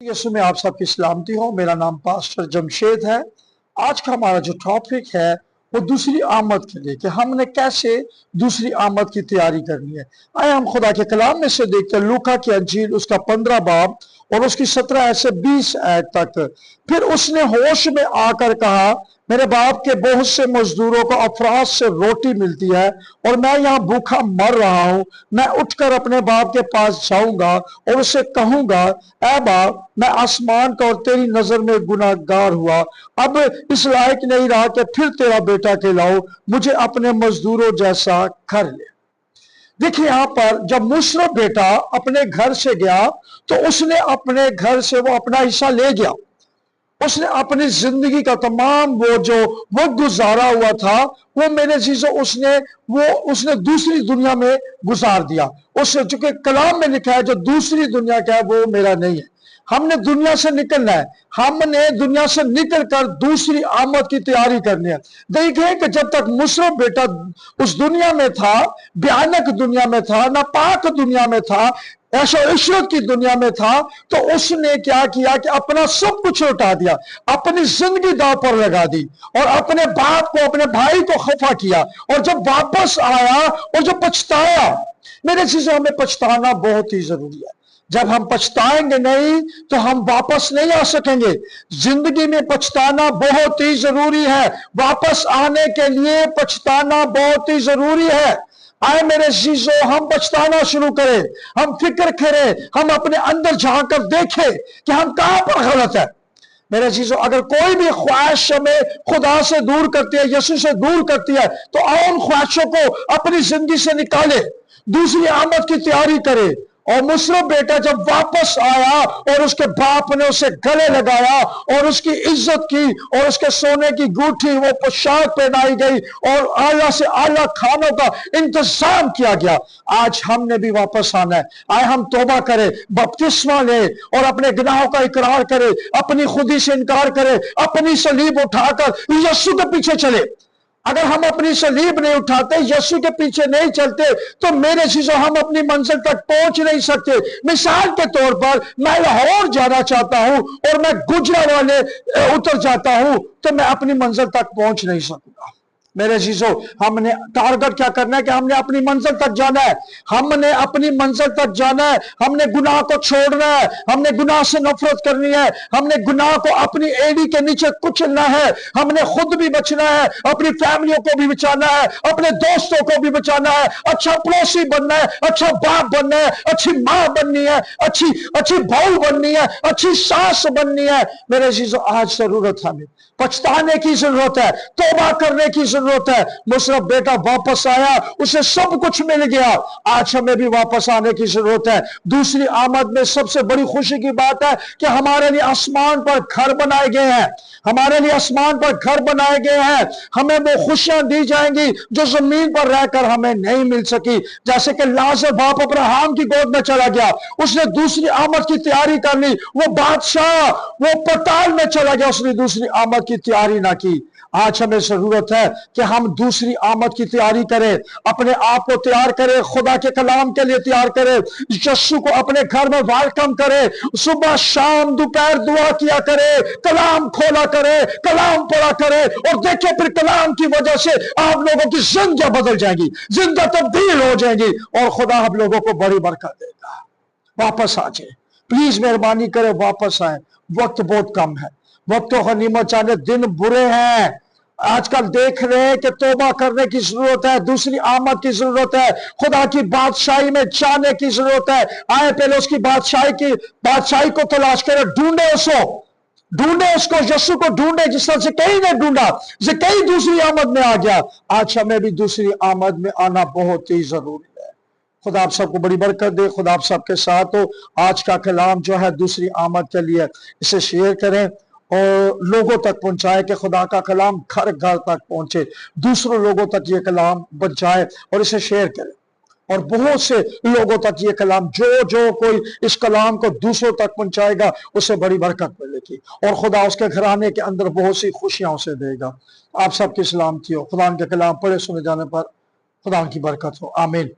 यीशु में आप सबकी सलामती हो। मेरा नाम पास्टर जमशेद है। आज का हमारा जो टॉपिक है वो दूसरी आमद के लिए, कि हमने कैसे दूसरी आमद की तैयारी करनी है। आए हम खुदा के कलाम में से देखते हैं लूका की अंजील उसका 15 बाब और उसकी 17 से 20 आयत तक। फिर उसने होश में आकर कहा, मेरे बाप के बहुत से मजदूरों को अफराज से रोटी मिलती है और मैं यहाँ भूखा मर रहा हूं। मैं उठकर अपने बाप के पास जाऊंगा और उसे कहूंगा, ऐ बाप, मैं आसमान का और तेरी नजर में गुनाहगार हुआ, अब इस लायक नहीं रहा कि फिर तेरा बेटा कहलाऊं, मुझे अपने मजदूरों जैसा कर ले। देखिए यहाँ पर जब मुशरफ बेटा अपने घर से गया तो उसने अपने घर से वो अपना हिस्सा ले गया। उसने अपनी जिंदगी का तमाम वो गुजारा हुआ था, वो मेरे चीजों उसने दूसरी दुनिया में गुजार दिया। उससे चूंकि कलाम में लिखा है जो दूसरी दुनिया का है वो मेरा नहीं है। हमने दुनिया से निकलना है, हमने दुनिया से निकलकर दूसरी आमद की तैयारी करनी है। देखिए कि जब तक मुशरफ बेटा उस दुनिया में था, भयानक दुनिया में था, नापाक दुनिया में था, ऐशो इशरत की दुनिया में था, तो उसने क्या किया कि अपना सब कुछ लौटा दिया, अपनी जिंदगी दांव पर लगा दी और अपने बाप को, अपने भाई को खफा किया। और जब वापस आया और जो पछताया, मेरे चीजों हमें पछताना बहुत ही जरूरी है। जब हम पछताएंगे नहीं तो हम वापस नहीं आ सकेंगे। जिंदगी में पछताना बहुत ही जरूरी है। वापस आने के लिए पछताना बहुत ही जरूरी है। आए मेरे चीजों, हम पछताना शुरू करें, हम फिक्र करें, हम अपने अंदर झांक कर देखें कि हम कहां पर गलत है। मेरे चीजों, अगर कोई भी ख्वाहिश हमें खुदा से दूर करती है, यीशु से दूर करती है, तो आओ उन ख्वाहिशों को अपनी जिंदगी से निकाले, दूसरी आमद की तैयारी करे। और मुशरफ बेटा जब वापस आया और उसके बाप ने उसे गले लगाया और उसकी इज्जत की और उसके सोने की गूठी, वो पोशाक पहनाई गई और आला से आला खानों का इंतजाम किया गया। आज हमने भी वापस आना है। आए हम तौबा करें, बपतिस्मा ले और अपने गुनाहों का इकरार करें, अपनी खुदी से इनकार करें, अपनी सलीब उठाकर यीशु के पीछे चले। अगर हम अपनी सलीब नहीं उठाते, यीशु के पीछे नहीं चलते, तो मेरे चीजों हम अपनी मंजिल तक पहुंच नहीं सकते। मिसाल के तौर पर मैं लाहौर जाना चाहता हूं और मैं गुजरावाले उतर जाता हूं, तो मैं अपनी मंजिल तक पहुंच नहीं सकूंगा। मेरे चीजों, हमने टारगेट क्या करना है कि हमने अपनी मंजिल तक जाना है। हमने अपनी मंजिल तक जाना है। हमने गुनाह को छोड़ना है, हमने गुनाह से नफरत करनी है, हमने गुनाह को अपनी एड़ी के नीचे कुचलना है। हमने खुद भी बचना है, अपनी फैमिलियों को भी बचाना है, अपने दोस्तों को भी बचाना है, अच्छा पड़ोसी बनना है, अच्छा बाप बनना है, अच्छी माँ बननी है, अच्छी बहू बननी है, अच्छी सास बननी है। मेरे चीजों, आज जरूरत है, हमें पछताने की जरूरत है, तौबा करने की जरूरत है। मुशरफ बेटा वापस आया, उसे सब कुछ मिल गया। आज हमें भी वापस आने की जरूरत है। दूसरी आमद में सबसे बड़ी खुशी की बात है कि हमारे लिए आसमान पर घर बनाए गए हैं, हमारे लिए आसमान पर घर बनाए गए हैं। हमें वो खुशियां दी जाएंगी जो जमीन पर रहकर हमें नहीं मिल सकी। जैसे कि लाजर बाप अब्राहम की गोद में चला गया, उसने दूसरी आमद की तैयारी कर ली। वो बादशाह वो पताल में चला गया, उसने दूसरी आमद की तैयारी ना की। आज हमें जरूरत है कि हम दूसरी आमद की तैयारी करें, अपने आप को तैयार करें, खुदा के कलाम के लिए तैयार करें, यीशु को अपने घर में वेलकम करें, सुबह शाम दोपहर दुआ किया करें, कलाम खोला करें, कलाम पढ़ा करें। और देखिए फिर कलाम की वजह से आप लोगों की जिंदगी बदल जाएगी, जिंदगी तब्दील हो जाएगी और खुदा आप लोगों को बड़ी बरकत देगा। वापस आ जाए, प्लीज मेहरबानी करें, वापस आए। वक्त बहुत कम है, वक्तों का गनीमत चाहने, दिन बुरे हैं। आजकल देख रहे हैं कि तौबा करने की जरूरत है, दूसरी आमद की जरूरत है, खुदा की बादशाही में जाने की जरूरत है। आए पहले उसकी बादशाही को तलाश करें, ढूंढे उसको, यीशु को ढूंढे, जिस तरह से कई ने ढूंढा, कई दूसरी आमद में आ गया। आज हमें भी दूसरी आमद में आना बहुत ही जरूरी है। खुदा आप सबको बड़ी बरकत दे, खुदा आप सबके साथ हो। आज का कलाम जो है दूसरी आमद के लिए, इसे शेयर करें और लोगों तक पहुंचाए कि खुदा का कलाम घर घर तक पहुंचे, दूसरों लोगों तक ये कलाम पहुंचाए और इसे शेयर करें। और बहुत से लोगों तक ये कलाम, जो कोई इस कलाम को दूसरों तक पहुंचाएगा उसे बड़ी बरकत मिलेगी और खुदा उसके घराने के अंदर बहुत सी खुशियां उसे देगा। आप सबकी सलामती हो। खुदा के कलाम पढ़े सुने जाने पर खुदा की बरकत हो। आमीन।